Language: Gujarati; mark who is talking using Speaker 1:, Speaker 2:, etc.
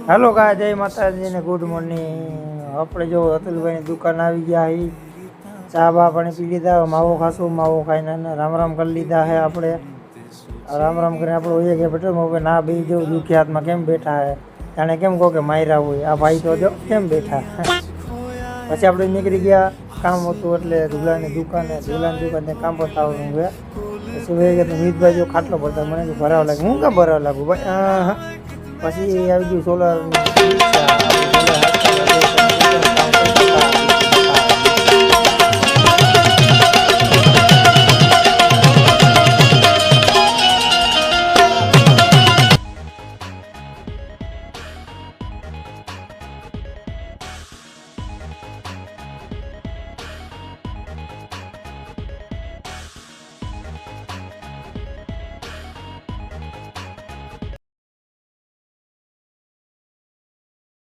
Speaker 1: हेलो गाय जय माता जी ने गुड मॉर्निंग। આપણે જો અતુલભાઈની દુકાન આવી ગયા હી, ચા બા પાણી પી લીધા, માવો ખાશું, માવો ખાઈને રામ રામ કરી લીધા હે આપણે। રામ રામ કરીને આપણે હોઈએ કે બેઠો હવે ના બે જેવું દુખી હાથમાં કેમ બેઠા હે, જાણે કેમ કહો કે માયરા હોય આ ભાઈ તો જો કેમ બેઠા। પછી આપણે નીકળી ગયા, કામ હતું એટલે ધુલાની દુકાને કામ પતાવવાનું હોય। પછી ભાઈ કે મીતભાઈ જો ખાટલો પડતા મને ભરાવા લાગે, હું કામ ભરાવા લાગુ ભાઈ। પછી આવી ગયું સોલર